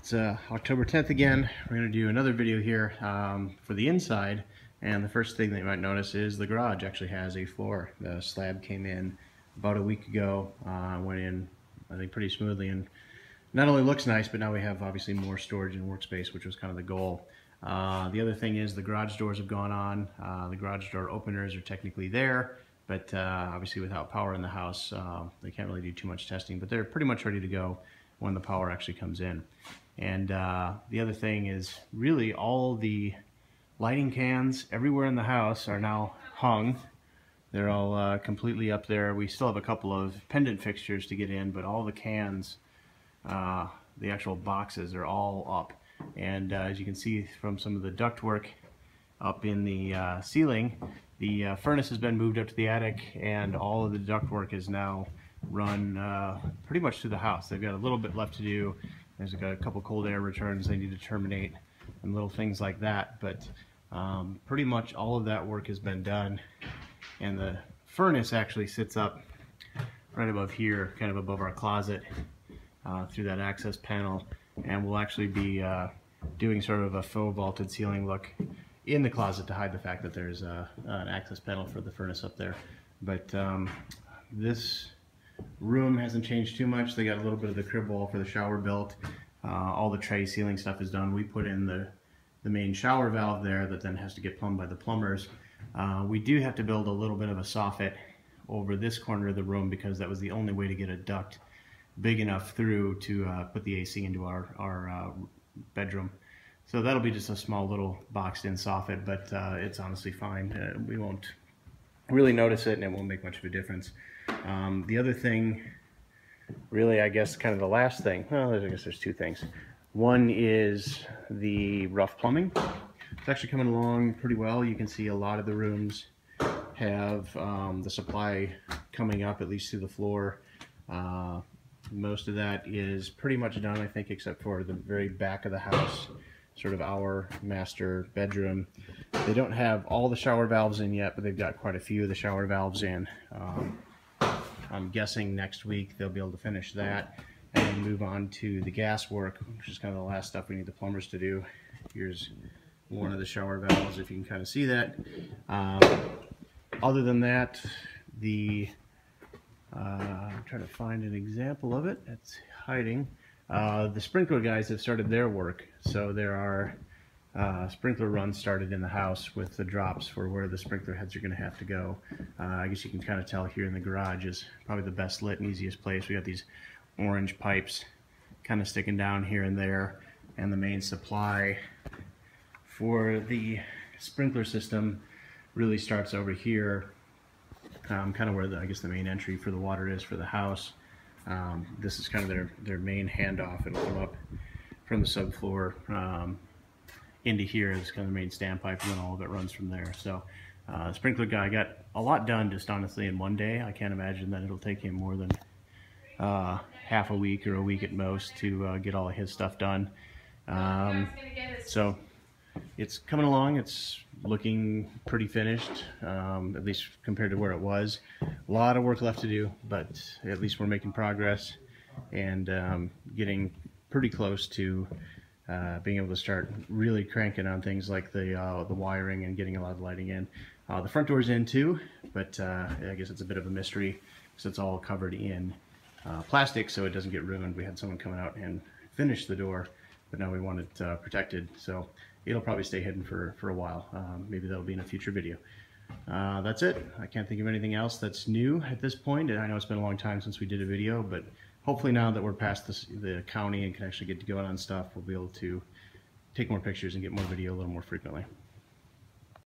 It's October 10th again. We're going to do another video here for the inside, and the first thing that you might notice is the garage actually has a floor. The slab came in about a week ago, went in I think pretty smoothly, and not only looks nice, but now we have obviously more storage and workspace, which was kind of the goal. The other thing is the garage doors have gone on. The garage door openers are technically there, but obviously without power in the house, they can't really do too much testing, but they're pretty much ready to go when the power actually comes in. And the other thing is really all the lighting cans everywhere in the house are now hung. They're all completely up there. We still have a couple of pendant fixtures to get in, but all the cans, the actual boxes, are all up. And as you can see from some of the ductwork up in the ceiling, the furnace has been moved up to the attic, and all of the ductwork is now run pretty much through the house. They've got a little bit left to do. There's got a couple cold air returns they need to terminate and little things like that, but pretty much all of that work has been done. And the furnace actually sits up right above here, kind of above our closet, through that access panel, and we'll actually be doing sort of a faux vaulted ceiling look in the closet to hide the fact that there's an access panel for the furnace up there. But this room hasn't changed too much. They got a little bit of the crib wall for the shower built. All the tray ceiling stuff is done. We put in the main shower valve there that then has to get plumbed by the plumbers. We do have to build a little bit of a soffit over this corner of the room because that was the only way to get a duct big enough through to put the AC into our bedroom. So that'll be just a small little boxed in soffit, but it's honestly fine. We won't really notice it, and it won't make much of a difference. The other thing, really, I guess kind of the last thing, well, I guess there's two things. One is the rough plumbing. It's actually coming along pretty well. You can see a lot of the rooms have the supply coming up, at least through the floor. Most of that is pretty much done, I think, except for the very back of the house, sort of our master bedroom. They don't have all the shower valves in yet, but they've got quite a few of the shower valves in. I'm guessing next week they'll be able to finish that and move on to the gas work, which is kind of the last stuff we need the plumbers to do. Here's one of the shower valves, if you can kind of see that. Other than that, I'm trying to find an example of it. It's hiding. The sprinkler guys have started their work, so there are sprinkler runs started in the house with the drops for where the sprinkler heads are going to have to go. I guess you can kind of tell here in the garage is probably the best lit and easiest place. We got these orange pipes kind of sticking down here and there, and the main supply for the sprinkler system really starts over here, kind of where I guess the main entry for the water is for the house. This is kind of their main handoff. It'll come up from the subfloor into here. It's kind of the main standpipe, and then all of it runs from there. So the sprinkler guy got a lot done just honestly in one day. I can't imagine that it'll take him more than half a week or a week at most to get all of his stuff done. So it's coming along. It's looking pretty finished, at least compared to where it was. A lot of work left to do, but at least we're making progress and getting pretty close to being able to start really cranking on things like the wiring and getting a lot of lighting in. The front door's in too, but I guess it's a bit of a mystery because it's all covered in plastic so it doesn't get ruined. We had someone come out and finish the door, but now we want it protected, so it'll probably stay hidden for a while. Maybe that'll be in a future video. That's it. I can't think of anything else that's new at this point. I know it's been a long time since we did a video, but hopefully now that we're past the county and can actually get to go on stuff, we'll be able to take more pictures and get more video a little more frequently.